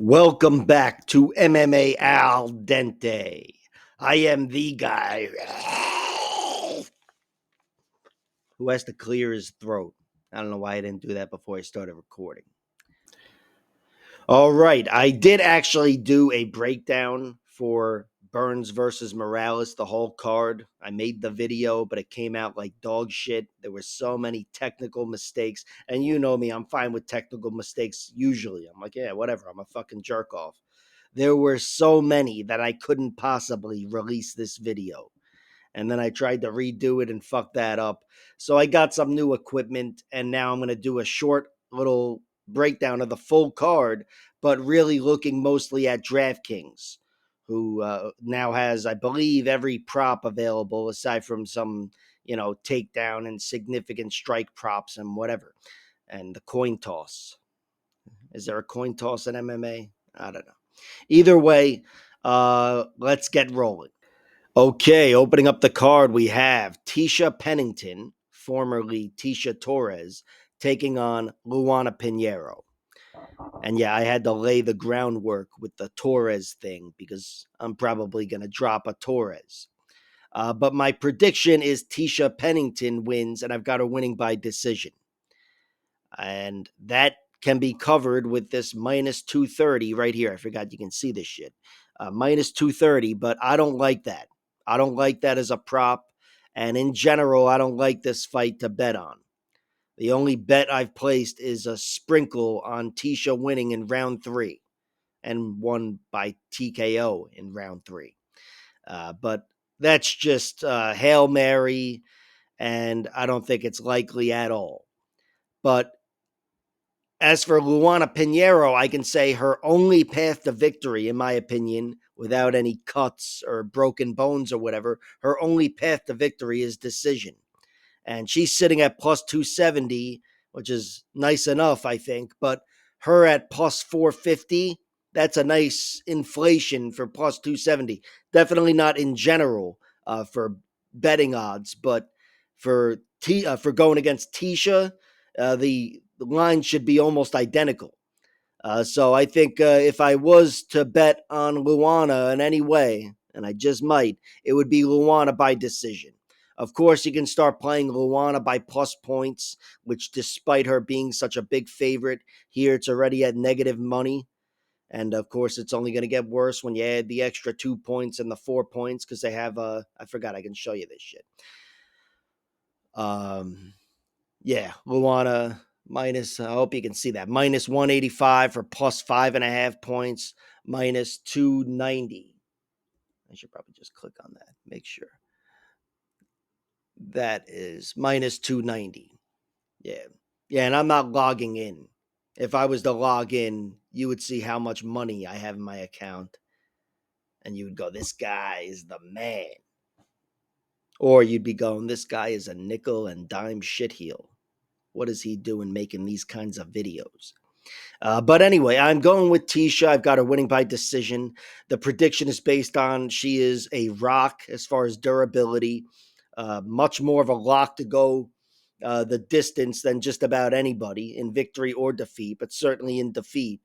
Welcome back to MMA Al Dente. I am the guy who has to clear his throat. I don't know why I didn't do that before I started recording. All right, I did actually do a breakdown for Burns versus Morales, the whole card. I made the video, but it came out like dog shit. There were so many technical mistakes. And you know me, I'm fine with technical mistakes usually. I'm like, yeah, whatever. I'm a fucking jerk off. There were so many that I couldn't possibly release this video. And then I tried to redo it and fuck that up. So I got some new equipment, and now I'm going to do a short little breakdown of the full card, but really looking mostly at DraftKings, who now has, I believe, every prop available aside from some, takedown and significant strike props and whatever. And the coin toss. Is there a coin toss in MMA? I don't know. Either way, let's get rolling. Okay, opening up the card, we have Tecia Pennington, formerly Tecia Torres, taking on Luana Pinheiro. And yeah, I had to lay the groundwork with the Torres thing because I'm probably going to drop a Torres. But my prediction is Tecia Pennington wins, and I've got her winning by decision. And that can be covered with this minus 230 right here. I forgot you can see this shit. Minus 230, but I don't like that. I don't like that as a prop. And in general, I don't like this fight to bet on. The only bet I've placed is a sprinkle on Tecia winning in round 3 and won by TKO in round 3. But that's just Hail Mary, and I don't think it's likely at all. But as for Luana Pinheiro, I can say her only path to victory, in my opinion, without any cuts or broken bones or whatever, her only path to victory is decision. And she's sitting at plus 270, which is nice enough, I think. But her at plus 450, that's a nice inflation for plus 270. Definitely not in general for betting odds, but for going against Tecia, the line should be almost identical. So I think if I was to bet on Luana in any way, and I just might, it would be Luana by decision. Of course, you can start playing Luana by plus points, which despite her being such a big favorite, here it's already at negative money. And of course, it's only going to get worse when you add the extra 2 points and the 4 points because they have, I forgot, I can show you this shit. Yeah, Luana minus, I hope you can see that, minus 185 for plus 5.5 points, minus 290. I should probably just click on that, make sure. That is minus 290. Yeah. Yeah, and I'm not logging in. If I was to log in, you would see how much money I have in my account. And you would go, this guy is the man. Or you'd be going, this guy is a nickel and dime shitheel. What is he doing making these kinds of videos? But anyway, I'm going with Tecia. I've got her winning by decision. The prediction is based on she is a rock as far as durability. Much more of a lock to go the distance than just about anybody in victory or defeat, but certainly in defeat.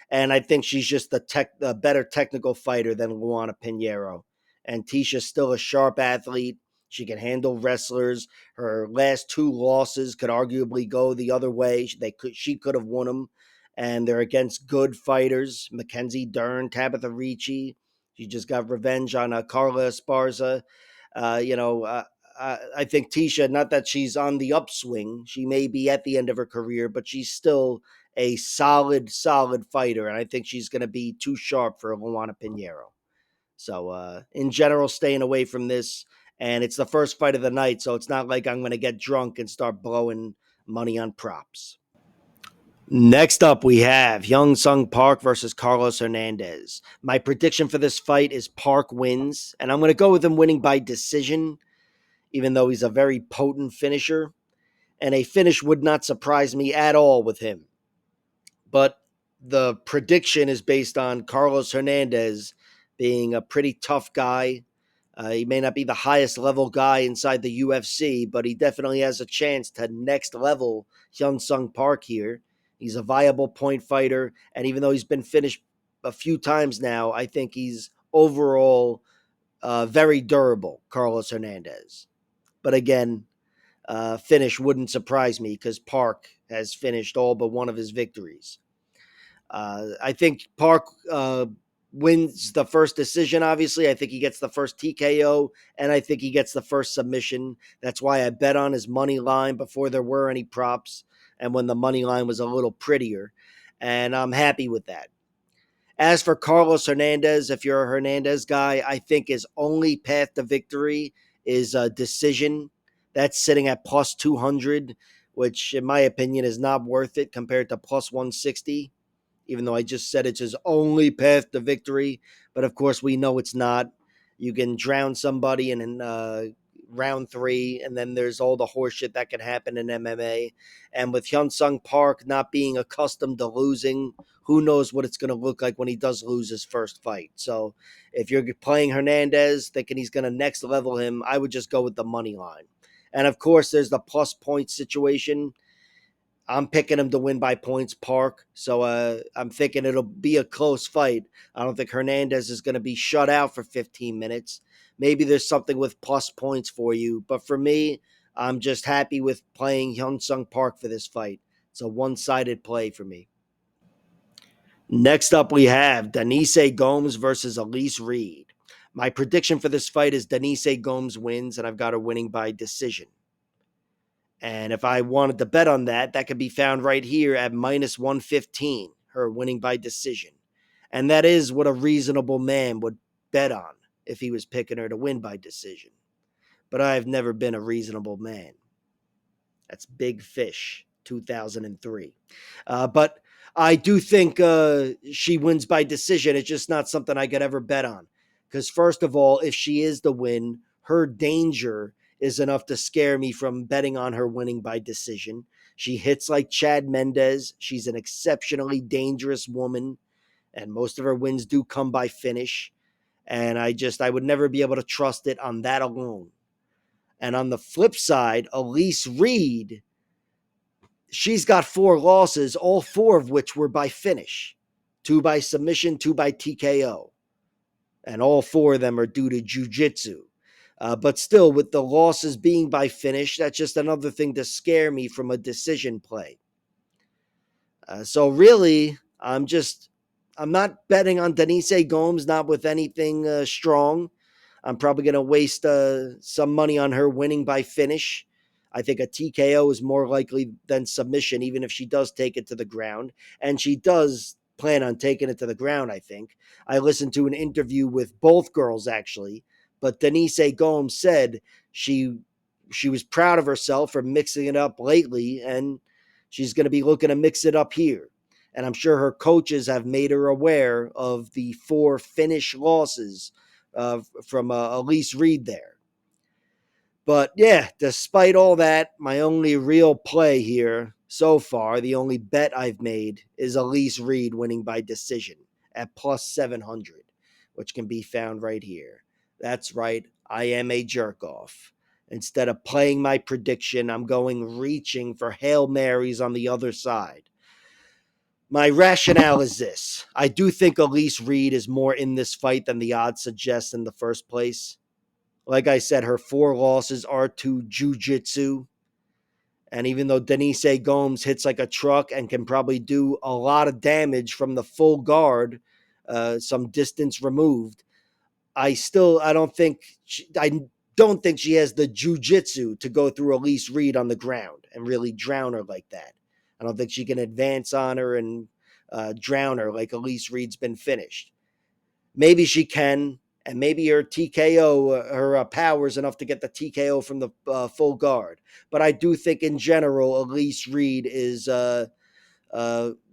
And I think she's just a better technical fighter than Luana Pinheiro. And Ticia's still a sharp athlete. She can handle wrestlers. Her last 2 losses could arguably go the other way. She could have won them, and they're against good fighters. Mackenzie Dern, Tabitha Ricci. She just got revenge on Carla Esparza. I think Tecia, not that she's on the upswing, she may be at the end of her career, but she's still a solid fighter, and I think she's going to be too sharp for Luana Pinheiro. So, in general, staying away from this, and it's the first fight of the night, so it's not like I'm going to get drunk and start blowing money on props. Next up, we have Hyun Sung Park versus Carlos Hernandez. My prediction for this fight is Park wins, and I'm going to go with him winning by decision, even though he's a very potent finisher, and a finish would not surprise me at all with him. But the prediction is based on Carlos Hernandez being a pretty tough guy. He may not be the highest level guy inside the UFC, but he definitely has a chance to next level Hyun Sung Park here. He's a viable point fighter, and even though he's been finished a few times now, I think he's overall very durable, Carlos Hernandez. But again, finish wouldn't surprise me because Park has finished all but one of his victories. I think Park wins the first decision, obviously. I think he gets the first TKO, and I think he gets the first submission. That's why I bet on his money line before there were any props and when the money line was a little prettier. And I'm happy with that. As for Carlos Hernandez, if you're a Hernandez guy, I think his only path to victory is a decision. That's sitting at plus 200, which, in my opinion, is not worth it compared to plus 160, even though I just said it's his only path to victory. But of course, we know it's not. You can drown somebody in round three, and then there's all the horseshit that can happen in MMA. And with Hyun Sung Park not being accustomed to losing, who knows what it's going to look like when he does lose his first fight. So if you're playing Hernandez, thinking he's going to next level him, I would just go with the money line. And of course, there's the plus point situation. I'm picking him to win by points, Park. So I'm thinking it'll be a close fight. I don't think Hernandez is going to be shut out for 15 minutes. Maybe there's something with plus points for you. But for me, I'm just happy with playing Hyun Sung Park for this fight. It's a one-sided play for me. Next up, we have Denise Gomes versus Elise Reed. My prediction for this fight is Denise Gomes wins, and I've got her winning by decision. And if I wanted to bet on that, that could be found right here at minus 115, her winning by decision. And that is what a reasonable man would bet on if he was picking her to win by decision. But I've never been a reasonable man. That's Big Fish, 2003. But I do think she wins by decision. It's just not something I could ever bet on. Because, first of all, if she is the win, her danger is enough to scare me from betting on her winning by decision. She hits like Chad Mendez. She's an exceptionally dangerous woman, and most of her wins do come by finish. And I would never be able to trust it on that alone. And on the flip side, Elise Reed, she's got 4 losses, all 4 of which were by finish. 2 by submission, 2 by TKO. And all 4 of them are due to jiu-jitsu. But still, with the losses being by finish, that's just another thing to scare me from a decision play. So really, I'm not betting on Denise Gomes, not with anything strong. I'm probably going to waste some money on her winning by finish. I think a TKO is more likely than submission, even if she does take it to the ground. And she does plan on taking it to the ground, I think. I listened to an interview with both girls, actually. But Denise Gomes said she was proud of herself for mixing it up lately, and she's going to be looking to mix it up here. And I'm sure her coaches have made her aware of the 4 finish losses from Elise Reed there. But yeah, despite all that, my only real play here so far, the only bet I've made is Elise Reed winning by decision at plus 700, which can be found right here. That's right, I am a jerk off. Instead of playing my prediction, I'm going reaching for Hail Marys on the other side. My rationale is this. I do think Elise Reed is more in this fight than the odds suggest in the first place. Like I said, her 4 losses are to jiu-jitsu. And even though Denise Gomes hits like a truck and can probably do a lot of damage from the full guard, some distance removed, I don't think she has the jiu-jitsu to go through Elise Reed on the ground and really drown her like that. I don't think she can advance on her and drown her like Elise Reed's been finished. Maybe she can, and maybe her TKO, her power is enough to get the TKO from the full guard. But I do think in general, Elise Reed is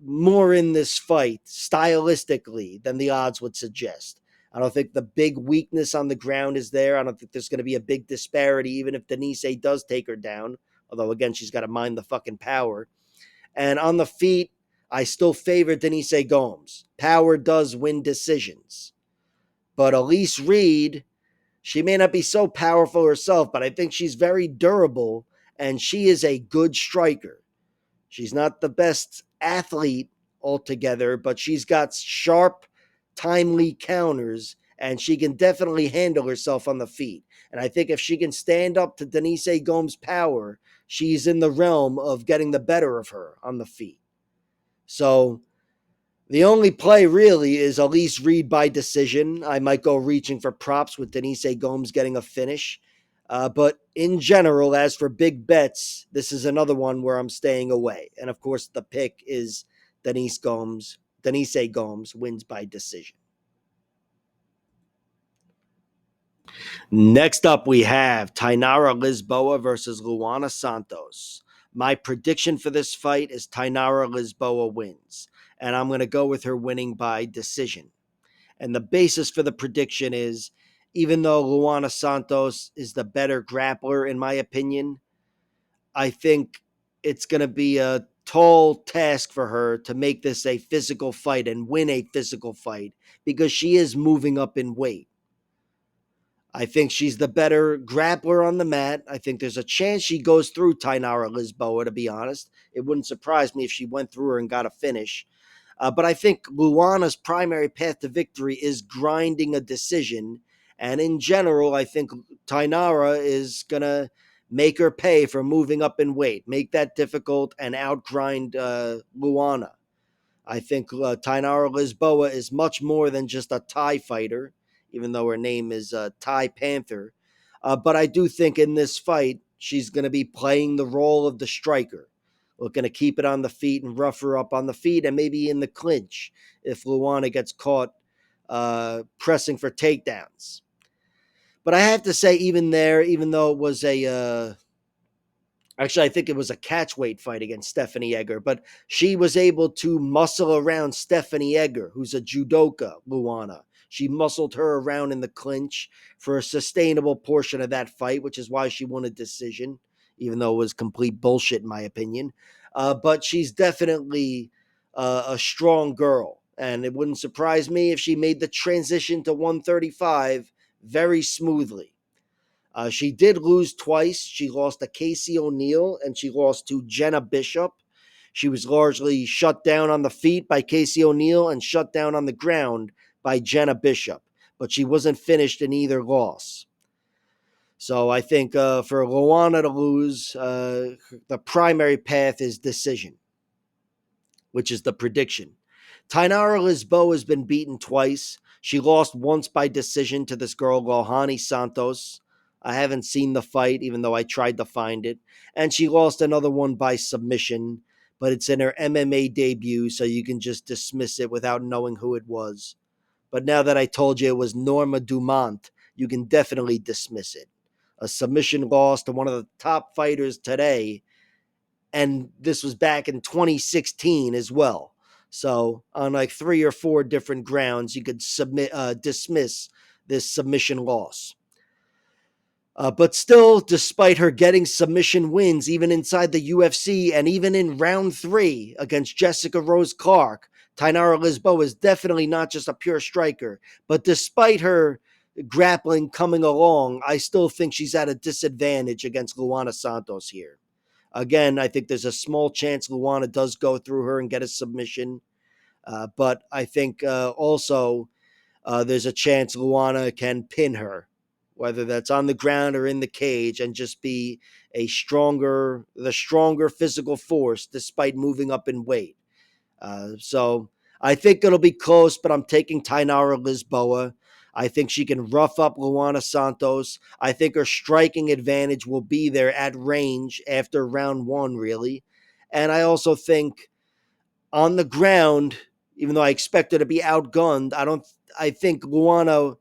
more in this fight stylistically than the odds would suggest. I don't think the big weakness on the ground is there. I don't think there's going to be a big disparity, even if Denise does take her down. Although, again, she's got to mind the fucking power. And on the feet, I still favor Denise Gomes. Power does win decisions. But Elise Reed, she may not be so powerful herself, but I think she's very durable, and she is a good striker. She's not the best athlete altogether, but she's got sharp timely counters, and she can definitely handle herself on the feet. And I think if she can stand up to Denise Gomes' power, she's in the realm of getting the better of her on the feet. So the only play really is Elise Reed by decision. I might go reaching for props with Denise Gomes getting a finish. But in general, as for big bets, this is another one where I'm staying away. And of course, the pick is Denise Gomes. Denise Gomes wins by decision. Next up, we have Tainara Lisboa versus Luana Santos. My prediction for this fight is Tainara Lisboa wins, and I'm going to go with her winning by decision. And the basis for the prediction is, even though Luana Santos is the better grappler, in my opinion, I think it's going to be a tall task for her to make this a physical fight and win a physical fight because she is moving up in weight. I think she's the better grappler on the mat. I think there's a chance she goes through Tainara Lisboa, to be honest. It wouldn't surprise me if she went through her and got a finish. But I think Luana's primary path to victory is grinding a decision. And in general, I think Tainara is going to make her pay for moving up in weight, make that difficult, and outgrind Luana. I think Tainara Lisboa is much more than just a Thai fighter, even though her name is Thai Panther. But I do think in this fight, she's going to be playing the role of the striker, looking to keep it on the feet and rough her up on the feet and maybe in the clinch if Luana gets caught pressing for takedowns. But I have to say, even there, even though it was actually, I think it was a catchweight fight against Stephanie Egger, but she was able to muscle around Stephanie Egger, who's a judoka, Luana. She muscled her around in the clinch for a sustainable portion of that fight, which is why she won a decision, even though it was complete bullshit, in my opinion. But she's definitely a strong girl, and it wouldn't surprise me if she made the transition to 135 very smoothly. She did lose twice. She lost to Casey O'Neill and she lost to Jenna Bishop. She was largely shut down on the feet by Casey O'Neill and shut down on the ground by Jenna Bishop, but she wasn't finished in either loss. So I think for Luana to lose, the primary path is decision, which is the prediction. Tainara Lisboa has been beaten twice. She lost once by decision to this girl, Lohani Santos. I haven't seen the fight, even though I tried to find it. And she lost another one by submission, but it's in her MMA debut, so you can just dismiss it without knowing who it was. But now that I told you it was Norma Dumont, you can definitely dismiss it. A submission loss to one of the top fighters today, and this was back in 2016 as well. So on like 3 or 4 different grounds, you could dismiss this submission loss. But still, despite her getting submission wins, even inside the UFC and even in round 3 against Jessica Rose Clark, Tainara Lisboa is definitely not just a pure striker. But despite her grappling coming along, I still think she's at a disadvantage against Luana Santos here. Again, I think there's a small chance Luana does go through her and get a submission. But I think also there's a chance Luana can pin her, whether that's on the ground or in the cage, and just be the stronger physical force despite moving up in weight. So I think it'll be close, but I'm taking Tainara Lisboa. I think she can rough up Luana Santos. I think her striking advantage will be there at range after round 1, really. And I also think on the ground, even though I expect her to be outgunned, I think Luana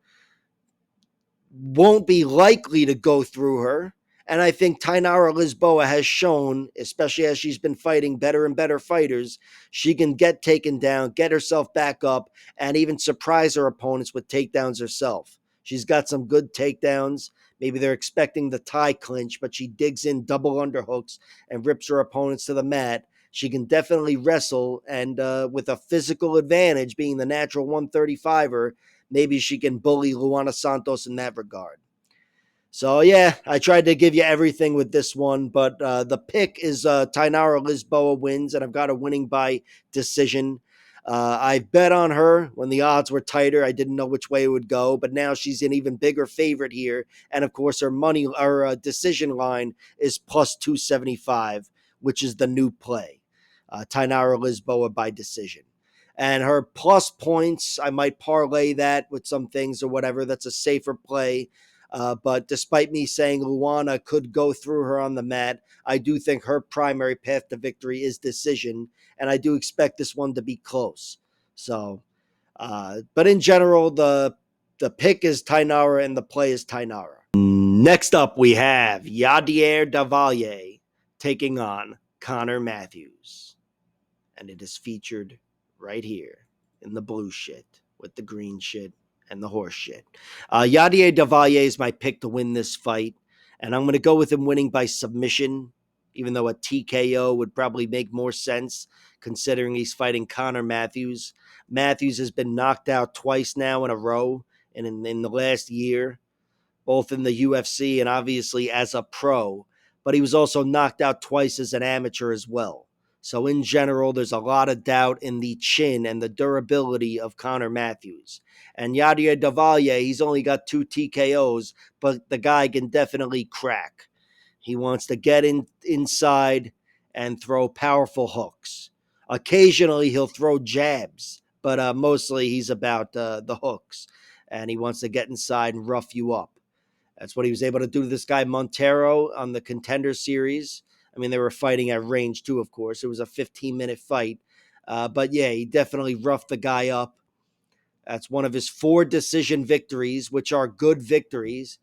won't be likely to go through her. And I think Tainara Lisboa has shown, especially as she's been fighting better and better fighters, she can get taken down, get herself back up, and even surprise her opponents with takedowns herself. She's got some good takedowns. Maybe they're expecting the Thai clinch, but she digs in double underhooks and rips her opponents to the mat. She can definitely wrestle, and with a physical advantage, being the natural 135er, maybe she can bully Luana Santos in that regard. So, yeah, I tried to give you everything with this one, but the pick is Tainara Lisboa wins, and I've got a winning by decision. I bet on her when the odds were tighter. I didn't know which way it would go, but now she's an even bigger favorite here. And of course, her decision line is plus 275, which is the new play. Tainara Lisboa by decision. And her plus points, I might parlay that with some things or whatever. That's a safer play. But despite me saying Luana could go through her on the mat, I do think her primary path to victory is decision, and I do expect this one to be close. So, but in general, the pick is Tainara and the play is Tainara. Next up, we have Yadier Davalier taking on Connor Matthews, and it is featured right here in the blue shit with the green shit and the horse shit. Yadier Davalier is my pick to win this fight, and I'm going to go with him winning by submission, even though a TKO would probably make more sense considering he's fighting Connor Matthews. Matthews has been knocked out twice now in a row and in the last year, both in the UFC and obviously as a pro, but he was also knocked out twice as an amateur as well. So in general, there's a lot of doubt in the chin and the durability of Connor Matthews. And Yadier Davalier, he's only got 2 TKOs, but the guy can definitely crack. He wants to get inside and throw powerful hooks. Occasionally, he'll throw jabs, but mostly he's about the hooks. And he wants to get inside and rough you up. That's what he was able to do to this guy Montero on the Contender Series. I mean, they were fighting at range too, of course. It was a 15-minute fight. But yeah, he definitely roughed the guy up. That's one of his 4 decision victories, which are good victories.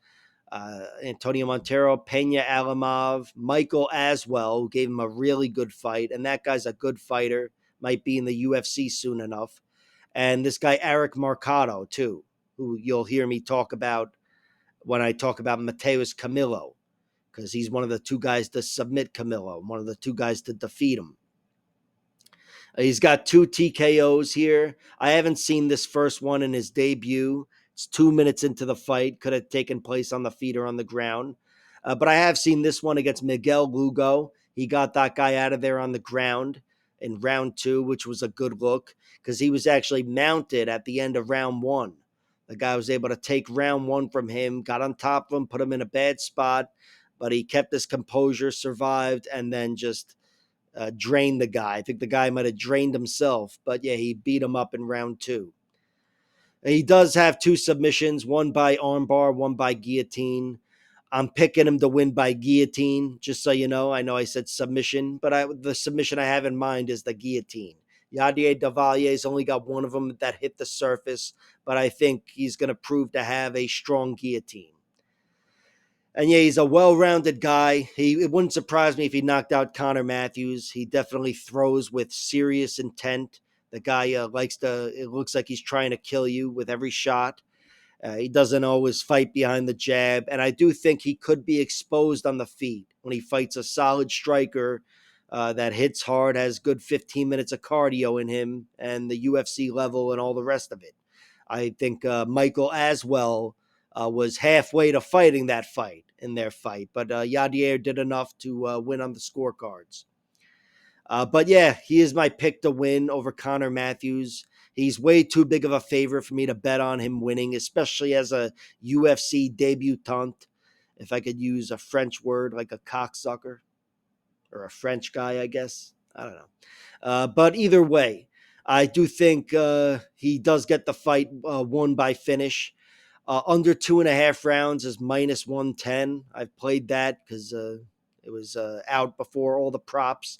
Antonio Montero, Pena Alamov, Michael Aswell, who gave him a really good fight. And that guy's a good fighter. Might be in the UFC soon enough. And this guy, Eric Marcado, too, who you'll hear me talk about when I talk about Mateus Camilo, because he's one of the 2 guys to submit Camilo, one of the 2 guys to defeat him. He's got 2 TKOs here. I haven't seen this first one in his debut. It's 2 minutes into the fight. Could have taken place on the feet or on the ground. But I have seen this one against Miguel Lugo. He got that guy out of there on the ground in round 2, which was a good look because he was actually mounted at the end of round 1. The guy was able to take round 1 from him, got on top of him, put him in a bad spot, but he kept his composure, survived, and then just drained the guy. I think the guy might have drained himself, but yeah, he beat him up in round 2. He does have 2 submissions, one by armbar, one by guillotine. I'm picking him to win by guillotine, just so you know. I know I said submission, but the submission I have in mind is the guillotine. Yadier Davalier's only got one of them that hit the surface, but I think he's going to prove to have a strong guillotine. And yeah, he's a well-rounded guy. It wouldn't surprise me if he knocked out Connor Matthews. He definitely throws with serious intent. The guy it looks like he's trying to kill you with every shot. He doesn't always fight behind the jab. And I do think he could be exposed on the feet when he fights a solid striker that hits hard, has good 15 minutes of cardio in him, and the UFC level and all the rest of it. I think Michael Aswell was halfway to fighting that fight in their fight, but Yadier did enough to win on the scorecards. But yeah, he is my pick to win over Connor Matthews. He's way too big of a favorite for me to bet on him winning, especially as a UFC debutante. If I could use a French word like a cocksucker or a French guy, I guess. I don't know. But either way, I do think he does get the fight won by finish. Under 2.5 rounds is minus 110. I've played that because it was out before all the props.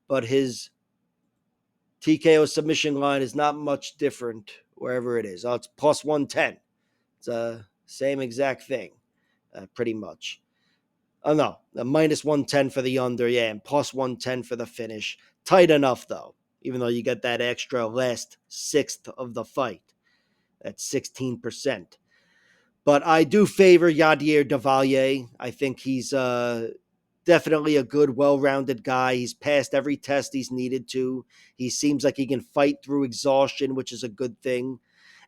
But his TKO submission line is not much different wherever it is. Oh, it's plus 110. It's the same exact thing, pretty much. Oh, no, minus 110 for the under, yeah, and plus 110 for the finish. Tight enough, though, even though you get that extra last sixth of the fight. That's 16%. But I do favor Yadier Davalier. I think he's definitely a good, well-rounded guy. He's passed every test he's needed to. He seems like he can fight through exhaustion, which is a good thing.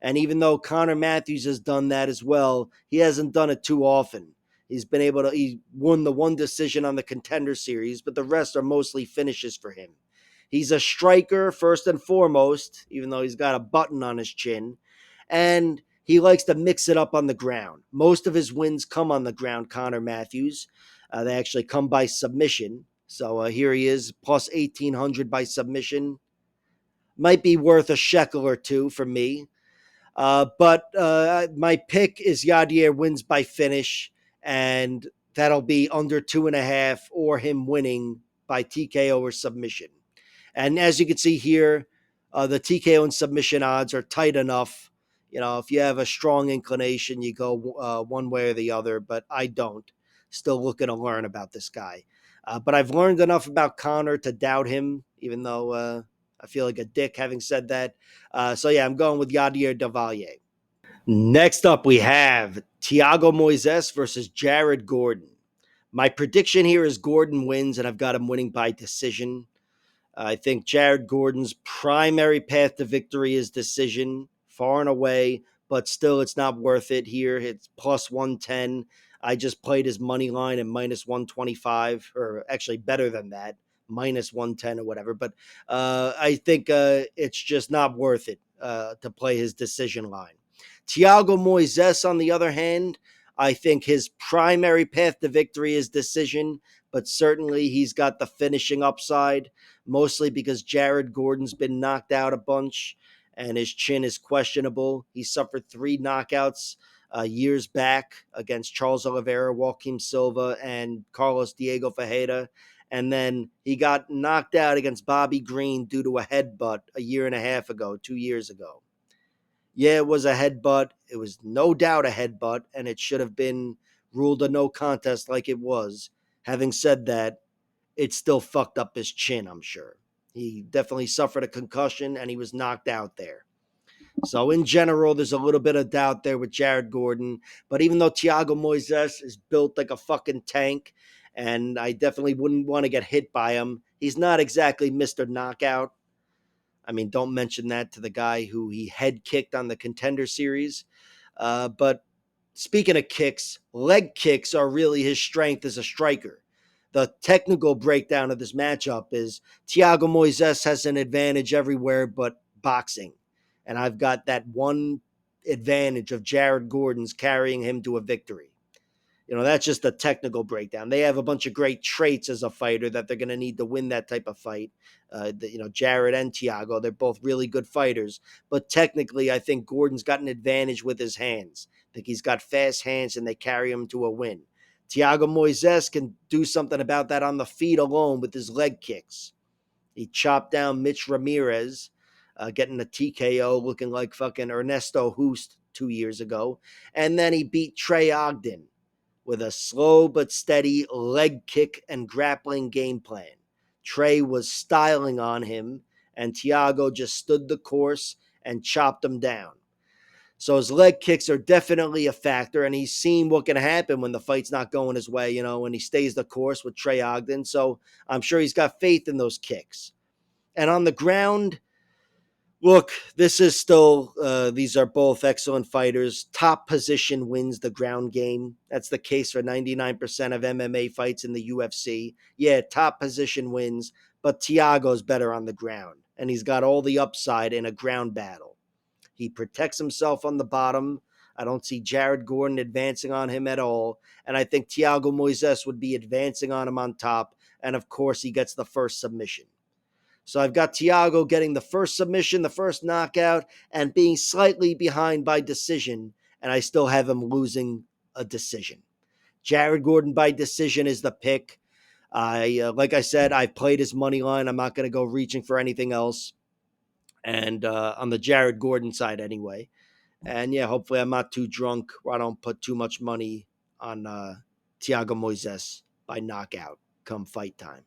And even though Connor Matthews has done that as well, he hasn't done it too often. He won the 1 decision on the Contender Series, but the rest are mostly finishes for him. He's a striker first and foremost, even though he's got a button on his chin. And he likes to mix it up on the ground. Most of his wins come on the ground, Connor Matthews. They actually come by submission. So here he is, plus 1,800 by submission. Might be worth a shekel or two for me. But my pick is Yadier wins by finish, and that'll be under 2.5 or him winning by TKO or submission. And as you can see here, the TKO and submission odds are tight enough. If you have a strong inclination, you go one way or the other, but I don't. Still looking to learn about this guy. But I've learned enough about Connor to doubt him, even though I feel like a dick having said that. So yeah, I'm going with Yadier Davalier. Next up, we have Thiago Moises versus Jared Gordon. My prediction here is Gordon wins, and I've got him winning by decision. I think Jared Gordon's primary path to victory is decision, far and away, but still it's not worth it here. It's plus 110. I just played his money line at minus 125, or actually better than that, minus 110 or whatever. But I think it's just not worth it to play his decision line. Thiago Moises, on the other hand, I think his primary path to victory is decision, but certainly he's got the finishing upside, mostly because Jared Gordon's been knocked out a bunch and his chin is questionable. He suffered 3 knockouts years back against Charles Oliveira, Joaquim Silva, and Carlos Diego Ferreira. And then he got knocked out against Bobby Green due to a headbutt a year and a half ago, 2 years ago. Yeah, it was a headbutt. It was no doubt a headbutt, and it should have been ruled a no contest like it was. Having said that, it still fucked up his chin, I'm sure. He definitely suffered a concussion, and he was knocked out there. So in general, there's a little bit of doubt there with Jared Gordon. But even though Thiago Moises is built like a fucking tank, and I definitely wouldn't want to get hit by him, he's not exactly Mr. Knockout. I mean, don't mention that to the guy who he head kicked on the Contender Series. But speaking of kicks, leg kicks are really his strength as a striker. The technical breakdown of this matchup is Thiago Moises has an advantage everywhere but boxing. And I've got that one advantage of Jared Gordon's carrying him to a victory. That's just a technical breakdown. They have a bunch of great traits as a fighter that they're going to need to win that type of fight. Jared and Thiago, they're both really good fighters. But technically, I think Gordon's got an advantage with his hands. I think he's got fast hands and they carry him to a win. Thiago Moises can do something about that on the feet alone with his leg kicks. He chopped down Mitch Ramirez, getting a TKO looking like fucking Ernesto Hoost 2 years ago. And then he beat Trey Ogden with a slow but steady leg kick and grappling game plan. Trey was styling on him, and Thiago just stood the course and chopped him down. So his leg kicks are definitely a factor, and he's seen what can happen when the fight's not going his way, when he stays the course with Trey Ogden. So I'm sure he's got faith in those kicks. And on the ground, look, this is still, these are both excellent fighters. Top position wins the ground game. That's the case for 99% of MMA fights in the UFC. Yeah, top position wins, but Thiago's better on the ground, and he's got all the upside in a ground battle. He protects himself on the bottom. I don't see Jared Gordon advancing on him at all, and I think Thiago Moises would be advancing on him on top, and of course he gets the first submission. So I've got Thiago getting the first submission, the first knockout, and being slightly behind by decision, and I still have him losing a decision. Jared Gordon by decision is the pick. Like I said, I've played his money line. I'm not going to go reaching for anything else. And on the Jared Gordon side anyway. And yeah, hopefully I'm not too drunk or I don't put too much money on Thiago Moises by knockout come fight time.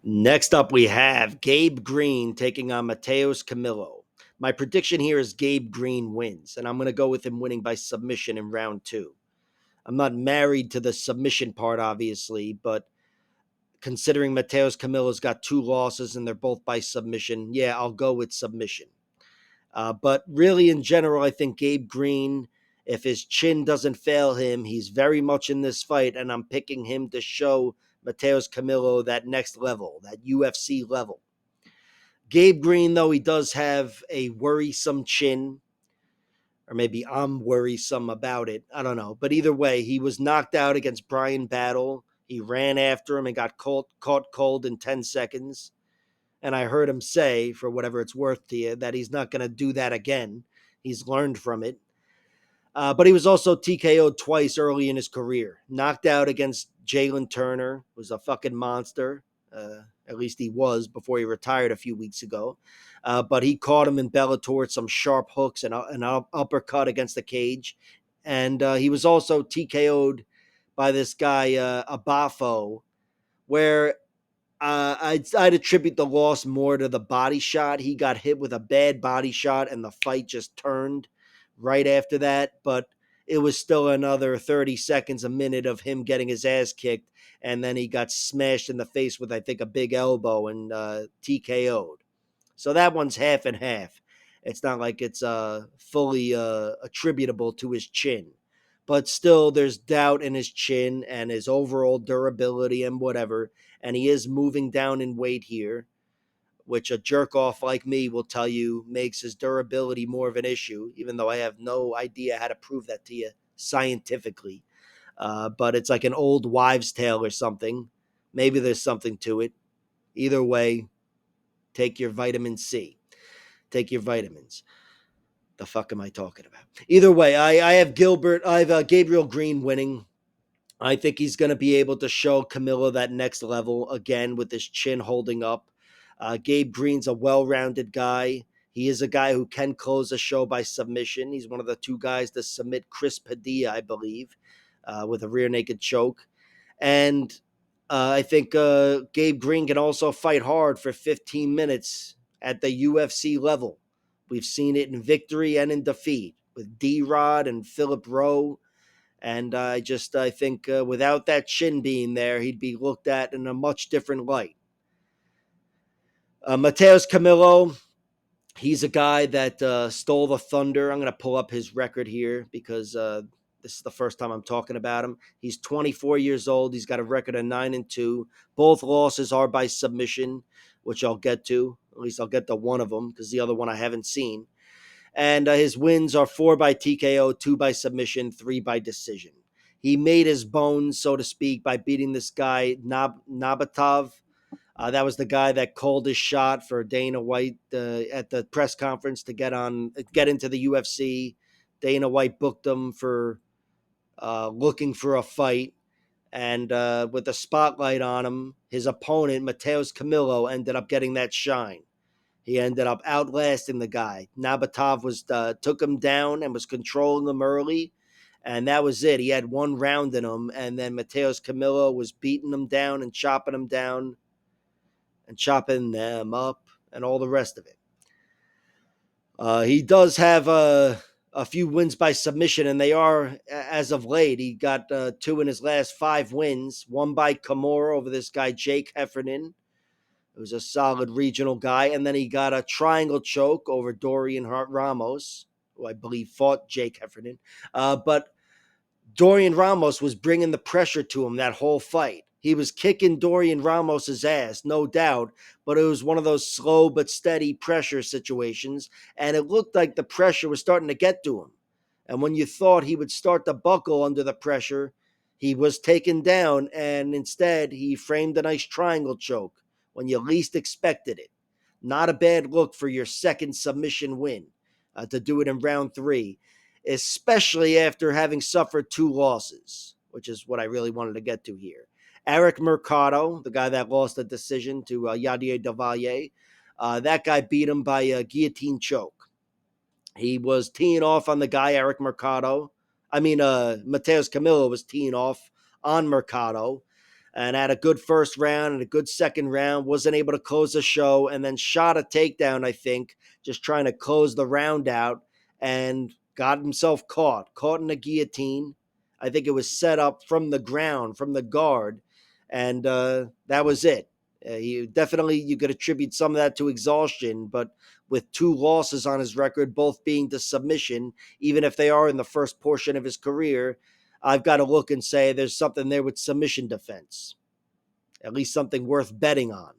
Next up, we have Gabe Green taking on Mateus Camilo. My prediction here is Gabe Green wins, and I'm going to go with him winning by submission in round 2. I'm not married to the submission part, obviously, but considering Mateus Camilo's got 2 losses and they're both by submission, yeah, I'll go with submission. But really, in general, I think Gabe Green, if his chin doesn't fail him, he's very much in this fight, and I'm picking him to show Mateus Camilo that next level, that UFC level. Gabe Green, though, he does have a worrisome chin, or maybe I'm worrisome about it. I don't know. But either way, he was knocked out against Brian Battle. He ran after him and got caught cold in 10 seconds. And I heard him say, for whatever it's worth to you, that he's not going to do that again. He's learned from it. But he was also TKO'd twice early in his career. Knocked out against Jalen Turner, was a fucking monster. At least he was before he retired a few weeks ago. But he caught him in Bellator with some sharp hooks and an uppercut against the cage. And he was also TKO'd by this guy, Abafo, where I'd attribute the loss more to the body shot. He got hit with a bad body shot, and the fight just turned right after that. But it was still another 30 seconds, a minute of him getting his ass kicked, and then he got smashed in the face with, I think, a big elbow and TKO'd. So that one's half and half. It's not like it's fully attributable to his chin. But still, there's doubt in his chin and his overall durability and whatever. And he is moving down in weight here, which a jerk off like me will tell you makes his durability more of an issue, even though I have no idea how to prove that to you scientifically. But it's like an old wives' tale or something. Maybe there's something to it. Either way, take your vitamin C. Take your vitamins. The fuck am I talking about? Either way, I have Gabriel Green winning. I think he's going to be able to show Camilo that next level again with his chin holding up. Gabe Green's a well-rounded guy. He is a guy who can close a show by submission. He's one of the two guys to submit Chris Padilla, I believe, with a rear naked choke. And I think Gabe Green can also fight hard for 15 minutes at the UFC level. We've seen it in victory and in defeat with D-Rod and Philip Rowe. And I think without that chin being there, he'd be looked at in a much different light. Mateus Camilo, he's a guy that stole the thunder. I'm going to pull up his record here because this is the first time I'm talking about him. He's 24 years old. He's got a record of 9-2. Both losses are by submission, which I'll get to. At least I'll get to one of them because the other one I haven't seen. And his wins are 4 by TKO, 2 by submission, 3 by decision. He made his bones, so to speak, by beating this guy, Nabatov. That was the guy that called his shot for Dana White at the press conference to get into the UFC. Dana White booked him for looking for a fight. And with the spotlight on him, his opponent, Mateus Camilo, ended up getting that shine. He ended up outlasting the guy. Nabatov took him down and was controlling him early, and that was it. He had one round in him, and then Mateus Camilo was beating him down and chopping him down and chopping them up and all the rest of it. He does have a few wins by submission, and they are, as of late, he got 2 in his last 5 wins. 1 by Kimura over this guy, Jake Heffernan. It was a solid regional guy. And then he got a triangle choke over Dorian Ramos, who I believe fought Jake Heffernan. But Dorian Ramos was bringing the pressure to him that whole fight. He was kicking Dorian Ramos's ass, no doubt, but it was one of those slow but steady pressure situations, and it looked like the pressure was starting to get to him. And when you thought he would start to buckle under the pressure, he was taken down, and instead he framed a nice triangle choke when you least expected it. Not a bad look for your second submission win to do it in round 3, especially after having suffered 2 losses, which is what I really wanted to get to here. Eric Mercado, the guy that lost the decision to Yadier Davalle, that guy beat him by a guillotine choke. He was teeing off on the guy, Eric Mercado. Mateus Camilo was teeing off on Mercado and had a good first round and a good second round. Wasn't able to close the show and then shot a takedown, I think, just trying to close the round out and got himself caught in a guillotine. I think it was set up from the ground, from the guard, and that was it. You could attribute some of that to exhaustion, but with 2 losses on his record, both being to submission, even if they are in the first portion of his career, I've got to look and say there's something there with submission defense, at least something worth betting on.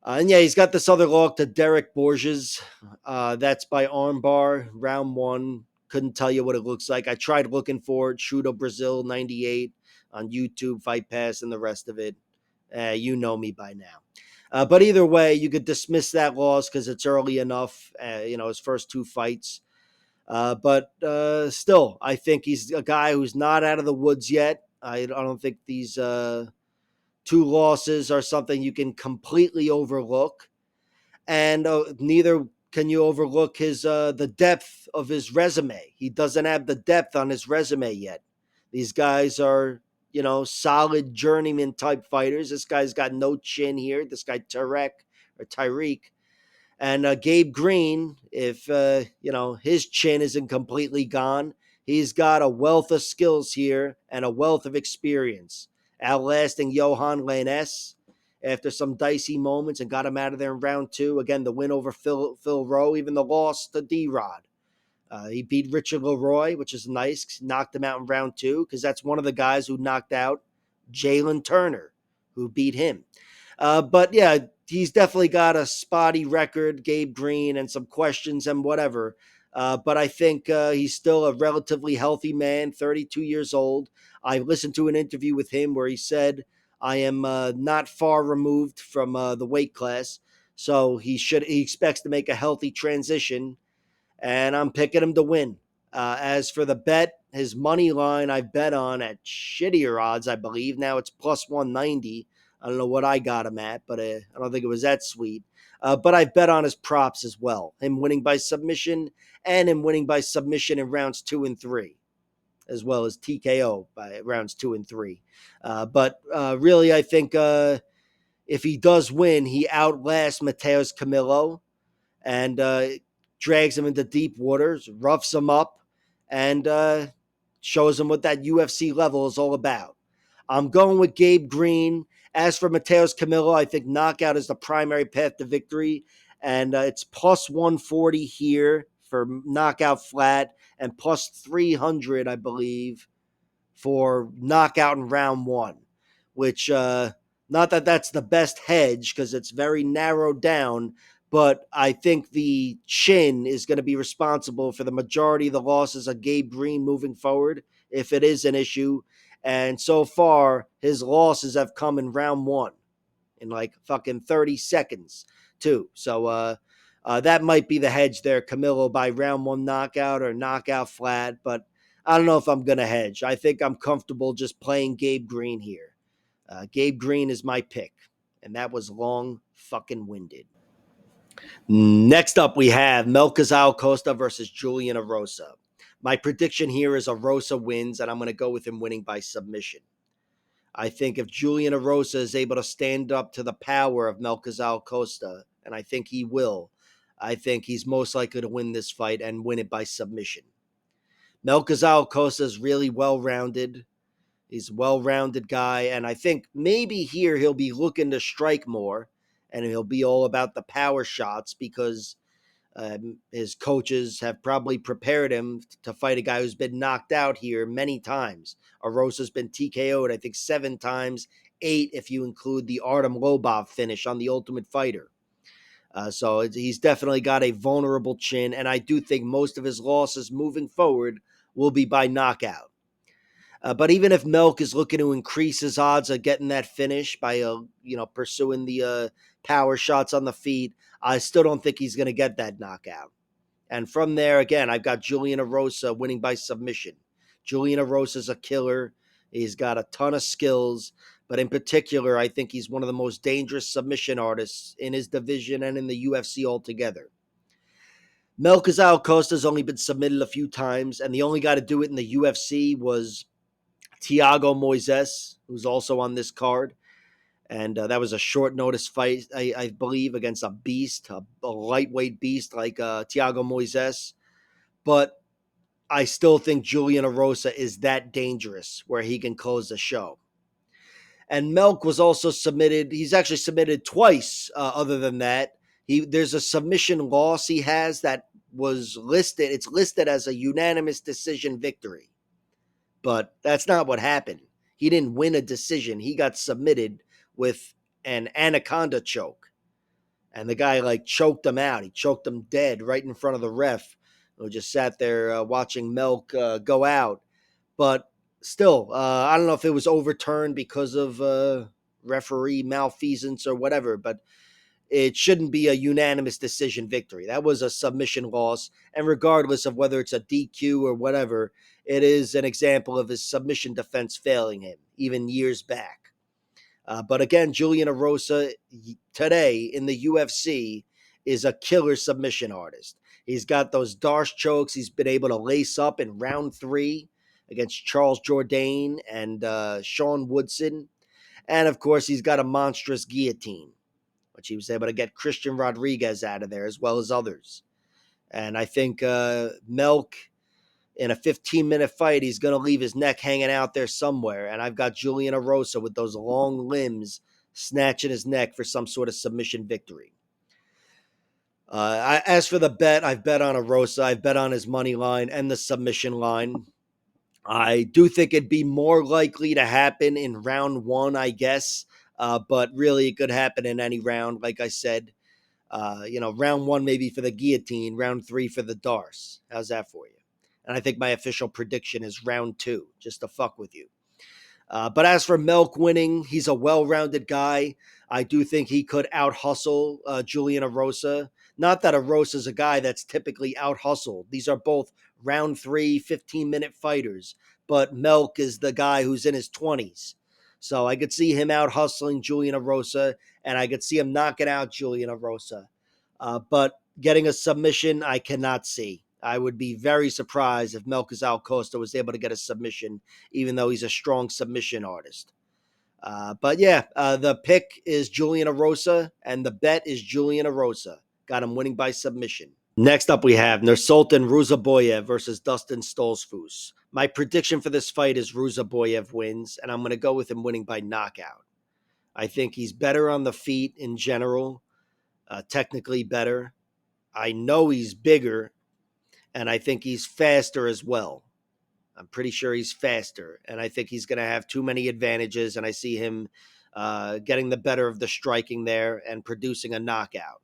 And yeah, he's got this other lock to Derek Borges. That's by armbar, round one. Couldn't tell you what it looks like. I tried looking for it. Shooto Brazil 98 on YouTube, Fight Pass, and the rest of it. You know me by now. But either way, you could dismiss that loss because it's early enough. His first two fights. But still, I think he's a guy who's not out of the woods yet. I don't think these two losses are something you can completely overlook, and neither can you overlook his the depth of his resume. He doesn't have the depth on his resume yet. These guys are, solid journeyman type fighters. This guy's got no chin here. This guy Tyreek, and Gabe Green, if his chin isn't completely gone, he's got a wealth of skills here and a wealth of experience, outlasting Johan Lainez after some dicey moments and got him out of there in round two. Again, the win over Phil Rowe, even the loss to D-Rod. He beat Richard Leroy, which is nice. Knocked him out in round two because that's one of the guys who knocked out Jalen Turner, who beat him. But yeah, he's definitely got a spotty record, Gabe Green, and some questions and whatever. But I think he's still a relatively healthy man, 32 years old. I listened to an interview with him where he said, I am not far removed from the weight class. So he expects to make a healthy transition, and I'm picking him to win. As for the bet, his money line I bet on at shittier odds, I believe. Now it's plus 190. I don't know what I got him at, but I don't think it was that sweet. But I bet on his props as well. Him winning by submission and him winning by submission in rounds 2 and 3, as well as TKO by rounds 2 and 3. But really, I think if he does win, he outlasts Mateus Camilo and drags him into deep waters, roughs him up, and shows him what that UFC level is all about. I'm going with Gabe Green. As for Mateus Camilo, I think knockout is the primary path to victory, and it's plus 140 here for knockout flat, and plus 300, I believe, for knockout in round one, which not that that's the best hedge because it's very narrowed down, but I think the chin is going to be responsible for the majority of the losses of Gabe Green moving forward, if it is an issue. And so far, his losses have come in round one in like fucking 30 seconds, too. So that might be the hedge there, Camilo, by round one knockout or knockout flat, but I don't know if I'm going to hedge. I think I'm comfortable just playing Gabe Green here. Gabe Green is my pick, and that was long fucking winded. Next up, we have Melk Costa versus Julian Erosa. My prediction here is Erosa wins, and I'm going to go with him winning by submission. I think if Julian Erosa is able to stand up to the power of Melk Costa, and I think he will, I think he's most likely to win this fight and win it by submission. Melk Costa is really well-rounded. He's a well-rounded guy, and I think maybe here he'll be looking to strike more, and he'll be all about the power shots because his coaches have probably prepared him to fight a guy who's been knocked out here many times. Erosa's been TKO'd, I think, 7 times, 8 if you include the Artem Lobov finish on The Ultimate Fighter. So he's definitely got a vulnerable chin, and I do think most of his losses moving forward will be by knockout. But even if Melk is looking to increase his odds of getting that finish by pursuing the power shots on the feet, I still don't think he's going to get that knockout. And from there, again, I've got Julian Erosa winning by submission. Julian Erosa's a killer. He's got a ton of skills, but in particular, I think he's one of the most dangerous submission artists in his division and in the UFC altogether. Melk Costa's only been submitted a few times, and the only guy to do it in the UFC was Thiago Moises, who's also on this card. And that was a short notice fight, I believe, against a beast, a lightweight beast like Thiago Moises. But I still think Julian Erosa is that dangerous where he can close the show. And Melk was also submitted. He's actually submitted twice. Other than that, there's a submission loss he has that was listed. It's listed as a unanimous decision victory. But that's not what happened. He didn't win a decision. He got submitted with an anaconda choke. And the guy like choked him out. He choked him dead right in front of the ref, who just sat there watching Melk go out. But still, I don't know if it was overturned because of referee malfeasance or whatever, but it shouldn't be a unanimous decision victory. That was a submission loss. And regardless of whether it's a DQ or whatever, it is an example of his submission defense failing him, even years back. But again, Julian Erosa today in the UFC is a killer submission artist. He's got those Darce chokes he's been able to lace up in round 3 against Charles Jourdain and Sean Woodson. And of course, he's got a monstrous guillotine, which he was able to get Christian Rodriguez out of there as well as others. And I think Melk, in a 15-minute fight, he's going to leave his neck hanging out there somewhere. And I've got Julian Erosa with those long limbs snatching his neck for some sort of submission victory. As for the bet, I've bet on Erosa. I've bet on his money line and the submission line. I do think it'd be more likely to happen in round 1, I guess. But really, it could happen in any round, like I said. Round 1 maybe for the guillotine, round 3 for the Darce. How's that for you? And I think my official prediction is round 2, just to fuck with you. But as for Melk winning, he's a well-rounded guy. I do think he could out-hustle Julian Erosa. Not that Erosa's a guy that's typically out-hustled. These are both round 3, 15-minute fighters. But Melk is the guy who's in his 20s. So I could see him out-hustling Julian Erosa, and I could see him knocking out Julian Erosa. But getting a submission, I cannot see. I would be very surprised if Melk Costa was able to get a submission, even though he's a strong submission artist. But yeah, the pick is Julian Erosa, and the bet is Julian Erosa. Got him winning by submission. Next up, we have Nursultan Ruziboev versus Dustin Stolzfus. My prediction for this fight is Ruziboev wins, and I'm going to go with him winning by knockout. I think he's better on the feet in general, technically better. I know he's bigger, and I think he's faster as well. I'm pretty sure he's faster, and I think he's going to have too many advantages, and I see him getting the better of the striking there and producing a knockout.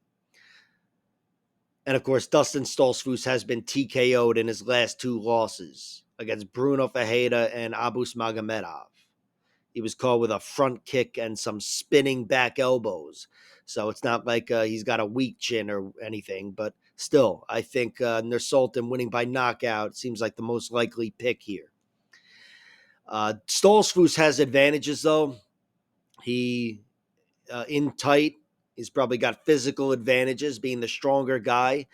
And of course, Dustin Stolzfus has been TKO'd in his last 2 losses against Bruno Ferreira and Abus Magomedov. He was caught with a front kick and some spinning back elbows. So it's not like he's got a weak chin or anything, but still, I think Nursultan winning by knockout seems like the most likely pick here. Stolzfus has advantages, though. He, in tight, he's probably got physical advantages, being the stronger guy,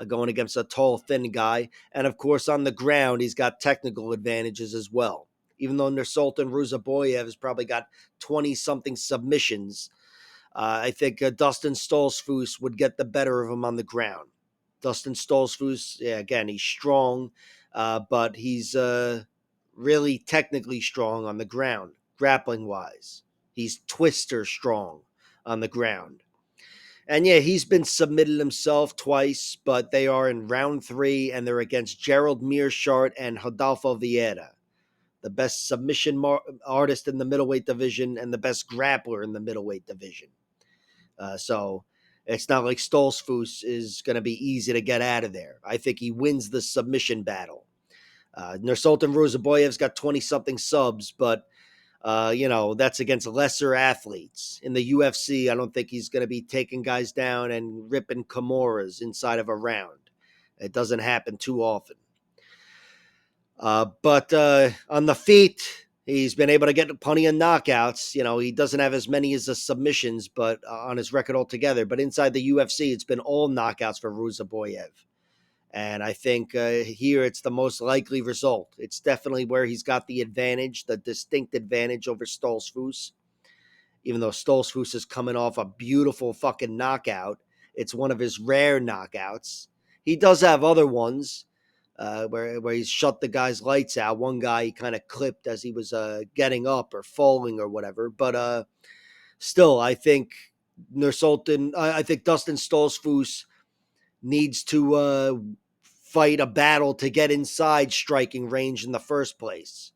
going against a tall, thin guy. And of course, on the ground, he's got technical advantages as well. Even though Nursultan Ruziboev has probably got 20-something submissions, I think Dustin Stolzfus would get the better of him on the ground. Dustin Stolzfus, yeah, again, he's strong, but he's really technically strong on the ground, grappling-wise. He's twister strong on the ground. And yeah, he's been submitted himself twice, but they are in round 3, and they're against Gerald Mearshart and Rodolfo Vieira, the best submission artist in the middleweight division and the best grappler in the middleweight division. So it's not like Stolzfus is going to be easy to get out of there. I think he wins the submission battle. Nursultan Ruziboev's got 20-something subs, but, that's against lesser athletes. In the UFC, I don't think he's going to be taking guys down and ripping Kimuras inside of a round. It doesn't happen too often. But on the feet, he's been able to get plenty of knockouts. He doesn't have as many as the submissions, but on his record altogether. But inside the UFC, it's been all knockouts for Ruziboev. And I think here it's the most likely result. It's definitely where he's got the advantage, the distinct advantage over Stolzfus. Even though Stolzfus is coming off a beautiful fucking knockout, it's one of his rare knockouts. He does have other ones. Where he's shut the guy's lights out. One guy he kind of clipped as he was getting up or falling or whatever. But still, I think I think Dustin Stolzfus needs to fight a battle to get inside striking range in the first place.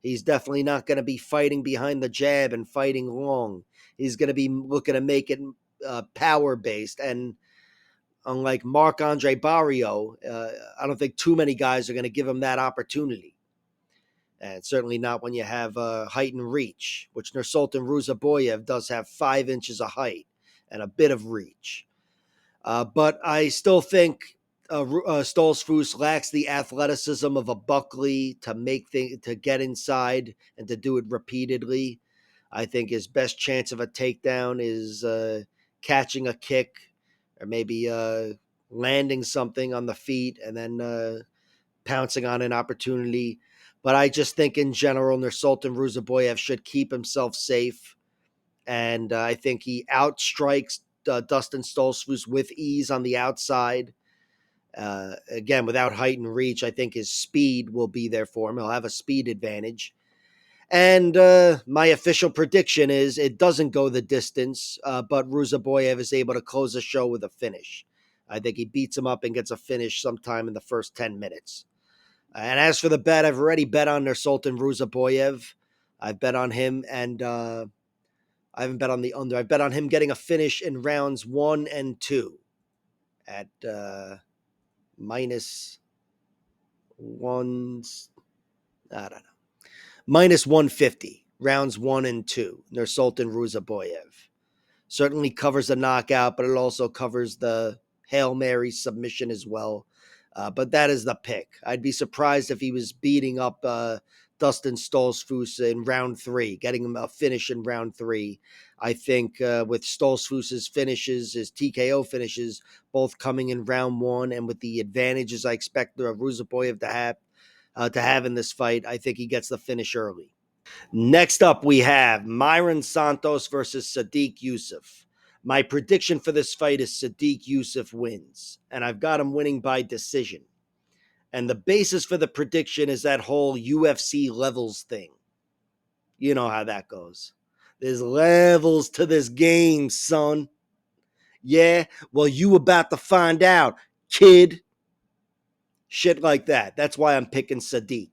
He's definitely not going to be fighting behind the jab and fighting long. He's going to be looking to make it power based. And unlike Marc Andre Barrio, I don't think too many guys are going to give him that opportunity. And certainly not when you have height and reach, which Nursultan Ruziboev does have 5 inches of height and a bit of reach. But I still think Stolzfus lacks the athleticism of a Buckley to to get inside and to do it repeatedly. I think his best chance of a takedown is catching a kick or maybe landing something on the feet and then pouncing on an opportunity. But I just think in general, Nursultan Ruziboev should keep himself safe. And I think he outstrikes Dustin Stolzfus with ease on the outside. Again, without height and reach, I think his speed will be there for him. He'll have a speed advantage. And my official prediction is it doesn't go the distance, but Ruziboev is able to close the show with a finish. I think he beats him up and gets a finish sometime in the first 10 minutes. And as for the bet, I've already bet on Nursultan Ruziboev. I've bet on him, and I haven't bet on the under. I've bet on him getting a finish in rounds 1 and 2 at minus ones. I don't know. Minus 150, rounds 1 and 2, Nursultan Ruziboev. Certainly covers the knockout, but it also covers the Hail Mary submission as well. But that is the pick. I'd be surprised if he was beating up Dustin Stolzfus in round 3, getting him a finish in round 3. I think with Stolzfus's finishes, his TKO finishes, both coming in round 1, and with the advantages I expect Ruziboev to have in this fight, I think he gets the finish early. Next up, we have Mairon Santos versus Sodiq Yusuff. My prediction for this fight is Sodiq Yusuff wins, and I've got him winning by decision. And the basis for the prediction is that whole UFC levels thing. You know how that goes. There's levels to this game, son. Yeah, well, you about to find out, kid. Shit like that. That's why I'm picking Sodiq.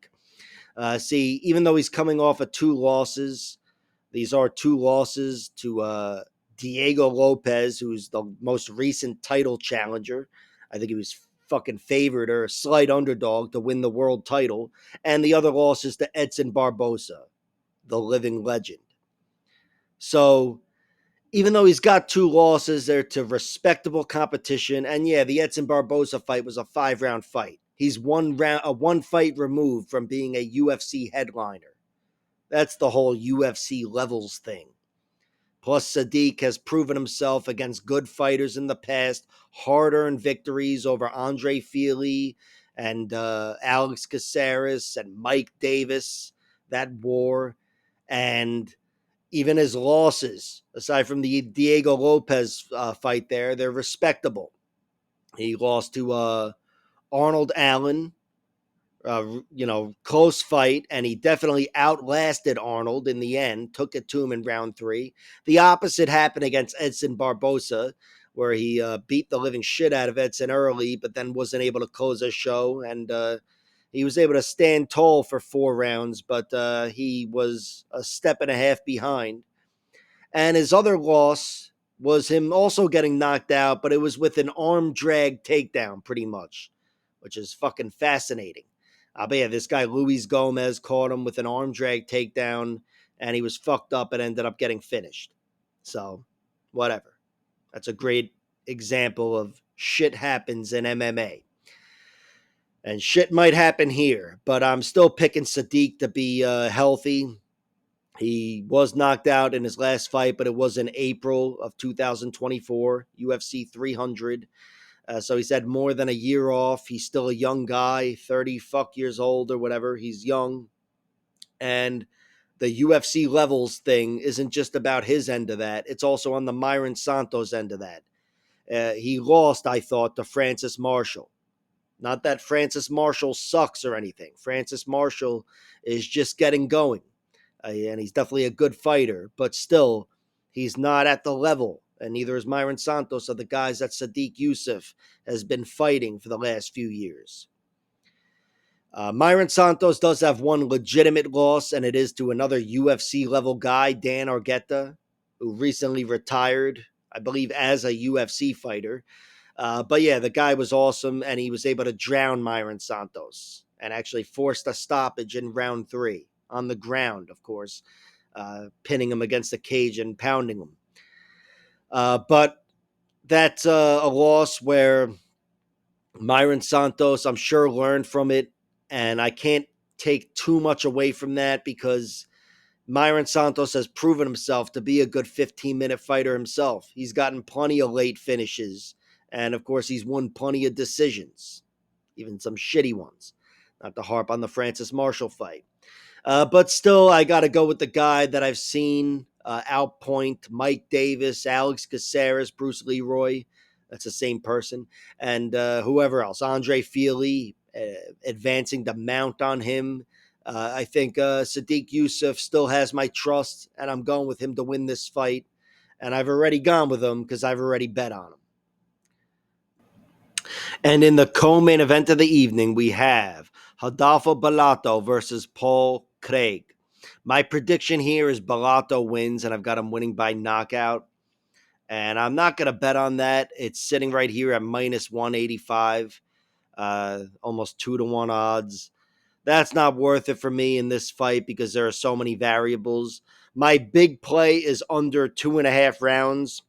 See, even though he's coming off of 2 losses, these are 2 losses to Diego Lopez, who's the most recent title challenger. I think he was fucking favored or a slight underdog to win the world title. And the other loss is to Edson Barboza, the living legend. So even though he's got 2 losses, they're to respectable competition. And yeah, the Edson Barboza fight was a 5-round fight. He's a 1 fight removed from being a UFC headliner. That's the whole UFC levels thing. Plus, Sodiq has proven himself against good fighters in the past, hard-earned victories over Andre Fili and Alex Caceres and Mike Davis, that war. And even his losses, aside from the Diego Lopez fight there, they're respectable. He lost to Arnold Allen, close fight, and he definitely outlasted Arnold in the end, took it to him in round 3. The opposite happened against Edson Barboza, where he beat the living shit out of Edson early, but then wasn't able to close a show, and he was able to stand tall for 4 rounds, but he was a step and a half behind. And his other loss was him also getting knocked out, but it was with an arm drag takedown, pretty much, which is fucking fascinating. But yeah, this guy Luis Gomes caught him with an arm drag takedown, and he was fucked up and ended up getting finished. So, whatever. That's a great example of shit happens in MMA. And shit might happen here, but I'm still picking Sodiq to be healthy. He was knocked out in his last fight, but it was in April of 2024, UFC 300. So he's had more than a year off. He's still a young guy, 30 fuck years old or whatever. He's young. And the UFC levels thing isn't just about his end of that. It's also on the Mairon Santos end of that. He lost, I thought, to Francis Marshall. Not that Francis Marshall sucks or anything. Francis Marshall is just getting going. And he's definitely a good fighter. But still, he's not at the level, and neither is Mairon Santos, of the guys that Sodiq Yusuff has been fighting for the last few years. Mairon Santos does have one legitimate loss, and it is to another UFC level guy, Dan Argueta, who recently retired I believe, as a UFC fighter. But yeah, the guy was awesome, and he was able to drown Mairon Santos and actually forced a stoppage in round 3 on the ground, of course, pinning him against the cage and pounding him. But that's a loss where Mairon Santos, I'm sure, learned from it, and I can't take too much away from that because Mairon Santos has proven himself to be a good 15-minute fighter himself. He's gotten plenty of late finishes, and of course, he's won plenty of decisions, even some shitty ones. Not to harp on the Francis Marshall fight. But still, I got to go with the guy that I've seen outpoint Mike Davis, Alex Caceres, Bruce Leroy. That's the same person. And whoever else. Andre Feely advancing the mount on him. I think Sodiq Yusuff still has my trust, and I'm going with him to win this fight. And I've already gone with him because I've already bet on him. And in the co-main event of the evening, we have Rodolfo Bellato versus Paul Claig. My prediction here is Bellato wins, and I've got him winning by knockout. And I'm not going to bet on that. It's sitting right here at minus 185, almost 2-1 odds. That's not worth it for me in this fight because there are so many variables. My big play is under 2.5 rounds,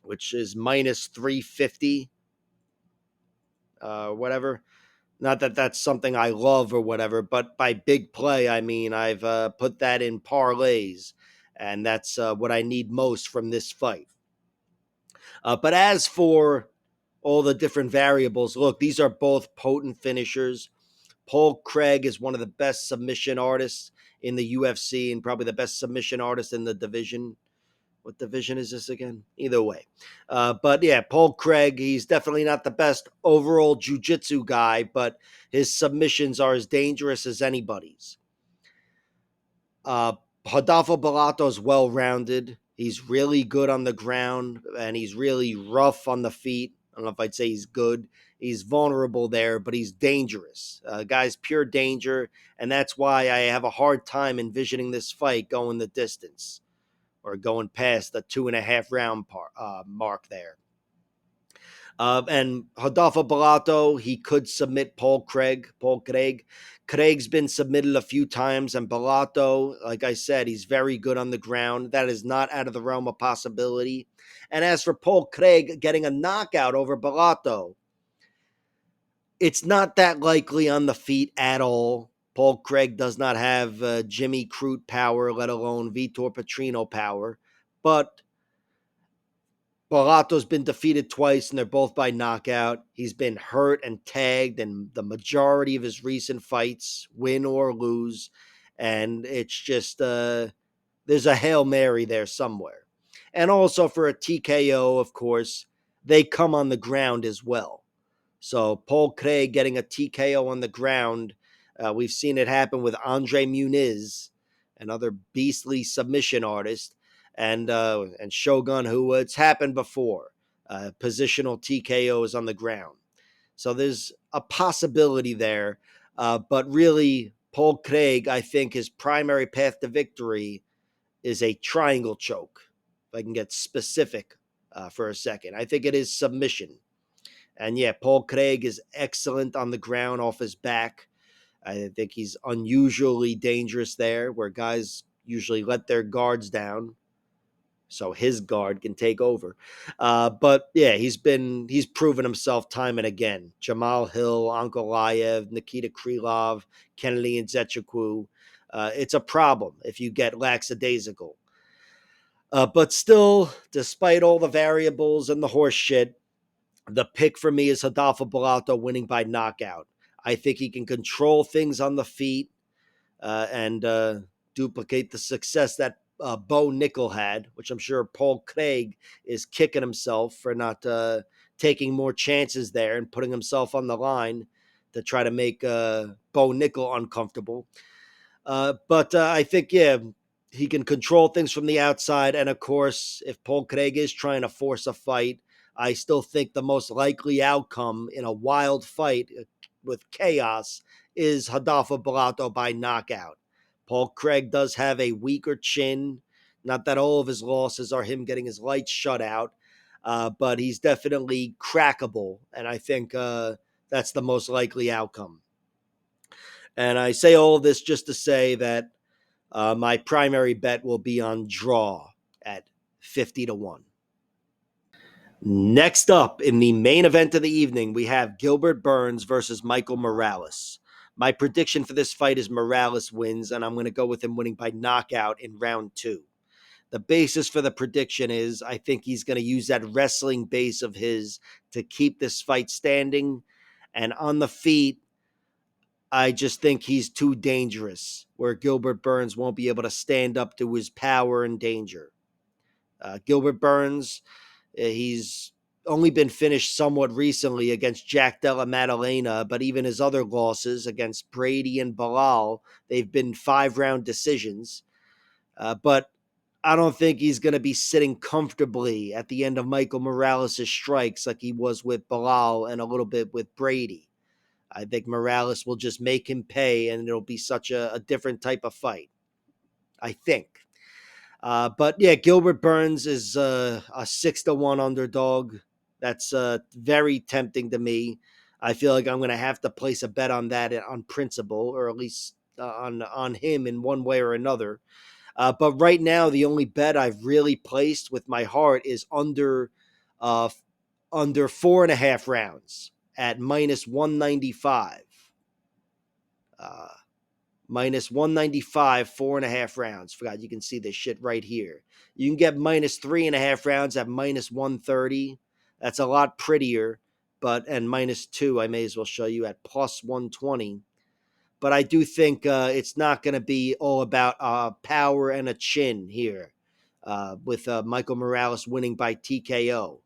which is minus 350, whatever. Not that that's something I love or whatever, but by big play, I mean I've put that in parlays, and that's what I need most from this fight. But as for all the different variables, look, these are both potent finishers. Paul Claig is one of the best submission artists in the UFC and probably the best submission artist in the division. What division is this again? Either way. But yeah, Paul Claig, he's definitely not the best overall jiu-jitsu guy, but his submissions are as dangerous as anybody's. Rodolfo Bellato is well-rounded. He's really good on the ground, and he's really rough on the feet. I don't know if I'd say he's good. He's vulnerable there, but he's dangerous. Guy's pure danger, and that's why I have a hard time envisioning this fight going the distance or going past the 2.5 round mark there. And Rodolfo Bellato, he could submit Paul Claig. Craig's been submitted a few times, and Bellato, like I said, he's very good on the ground. That is not out of the realm of possibility. And as for Paul Claig getting a knockout over Bellato, it's not that likely on the feet at all. Paul Claig does not have Jimmy Crute power, let alone Vitor Petrino power. But Bellato's been defeated twice, and they're both by knockout. He's been hurt and tagged in the majority of his recent fights, win or lose. And it's just, there's a Hail Mary there somewhere. And also for a TKO, of course, they come on the ground as well. So Paul Claig getting a TKO on the ground, we've seen it happen with Andre Muniz, another beastly submission artist, and Shogun, who it's happened before. Positional TKOs on the ground. So there's a possibility there. But really, Paul Claig, I think his primary path to victory is a triangle choke. If I can get specific for a second, I think it is submission. And yeah, Paul Claig is excellent on the ground off his back. I think he's unusually dangerous there, where guys usually let their guards down so his guard can take over. But yeah, he's proven himself time and again. Jamal Hill, Ankalaev, Nikita Krylov, Kennedy and Nzechukwu. It's a problem if you get lackadaisical. But still, despite all the variables and the horse shit, the pick for me is Rodolfo Bellato winning by knockout. I think he can control things on the feet and duplicate the success that Bo Nickel had, which I'm sure Paul Claig is kicking himself for not taking more chances there and putting himself on the line to try to make Bo Nickel uncomfortable. But I think, yeah, he can control things from the outside. And of course, if Paul Claig is trying to force a fight, I still think the most likely outcome in a wild fight with chaos is Rodolfo Bellato by knockout. Paul Claig does have a weaker chin, Not that all of his losses are him getting his lights shut out, but he's definitely crackable, and I think that's the most likely outcome. And I say all of this just to say that my primary bet will be on draw at 50-1. Next up, in the main event of the evening, we have Gilbert Burns versus Michael Morales. My prediction for this fight is Morales wins, and I'm going to go with him winning by knockout in round 2. The basis for the prediction is I think he's going to use that wrestling base of his to keep this fight standing. And on the feet, I just think he's too dangerous, where Gilbert Burns won't be able to stand up to his power and danger. Gilbert Burns, he's only been finished somewhat recently against Jack Della Maddalena, but even his other losses against Brady and Bilal, they've been 5-round decisions. But I don't think he's going to be sitting comfortably at the end of Michael Morales' strikes like he was with Bilal and a little bit with Brady. I think Morales will just make him pay, and it'll be such a different type of fight, I think. But yeah, Gilbert Burns is a 6-1 underdog. That's very tempting to me. I feel like I'm going to have to place a bet on that on principle, or at least on him in one way or another. But right now, the only bet I've really placed with my heart is under 4.5 rounds at minus 195. Uh, Minus 195, 4.5 rounds. Forgot you can see this shit right here. You can get minus 3.5 rounds at minus 130. That's a lot prettier. And minus 2, I may as well show you at plus 120. But I do think it's not going to be all about power and a chin here with Michael Morales winning by TKO.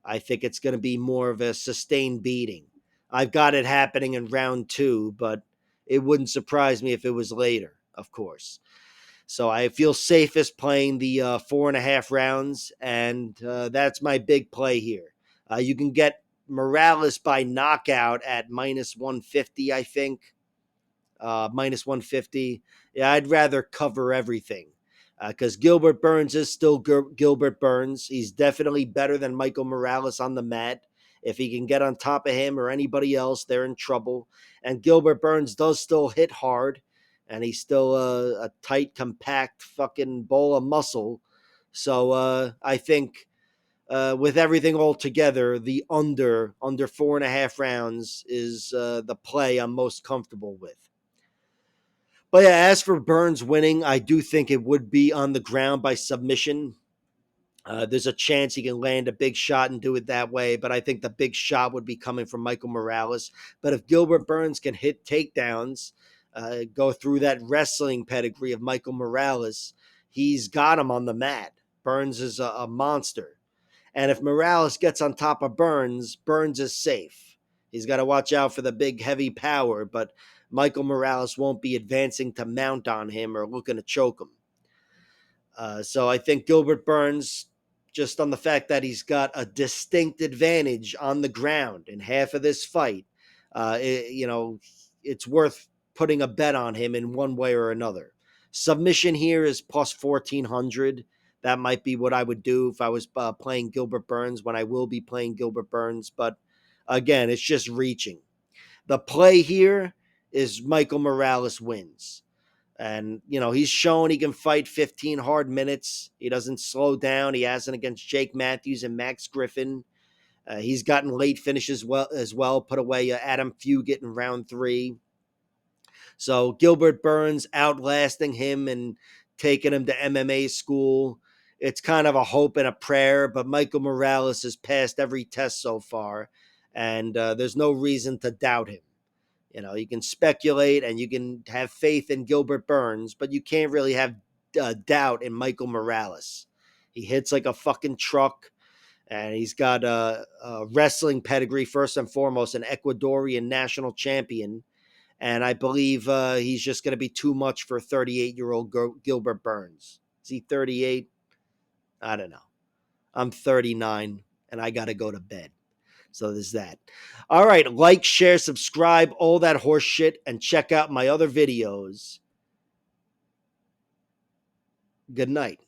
I think it's going to be more of a sustained beating. I've got it happening in round 2, but it wouldn't surprise me if it was later, of course. So I feel safest playing the 4.5 rounds, and that's my big play here. You can get Morales by knockout at minus 150, I think. Minus 150. Yeah, I'd rather cover everything because Gilbert Burns is still Gilbert Burns. He's definitely better than Michael Morales on the mat. If he can get on top of him or anybody else, they're in trouble. And Gilbert Burns does still hit hard, and he's still a tight, compact fucking ball of muscle. So I think with everything all together, the under 4.5 rounds is the play I'm most comfortable with. But yeah, as for Burns winning, I do think it would be on the ground by submission. There's a chance he can land a big shot and do it that way, but I think the big shot would be coming from Michael Morales. But if Gilbert Burns can hit takedowns, go through that wrestling pedigree of Michael Morales, he's got him on the mat. Burns is a monster. And if Morales gets on top of Burns, Burns is safe. He's got to watch out for the big, heavy power, but Michael Morales won't be advancing to mount on him or looking to choke him. So I think Gilbert Burns, just on the fact that he's got a distinct advantage on the ground in half of this fight, it's worth putting a bet on him in one way or another. Submission here is plus 1,400. That might be what I would do if I was playing Gilbert Burns, when I will be playing Gilbert Burns. But again, it's just reaching. The play here is Michael Morales wins. And, he's shown he can fight 15 hard minutes. He doesn't slow down. He hasn't against Jake Matthews and Max Griffin. He's gotten late finishes as well. Put away Adam Fugit in round 3. So Gilbert Burns outlasting him and taking him to MMA school. It's kind of a hope and a prayer, but Michael Morales has passed every test so far, and there's no reason to doubt him. You can speculate and you can have faith in Gilbert Burns, but you can't really have doubt in Michael Morales. He hits like a fucking truck, and he's got a wrestling pedigree, first and foremost, an Ecuadorian national champion. And I believe he's just going to be too much for 38-year-old Gilbert Burns. Is he 38? I don't know. I'm 39, and I got to go to bed. So there's that. All right, like, share, subscribe, all that horse shit, and check out my other videos. Good night.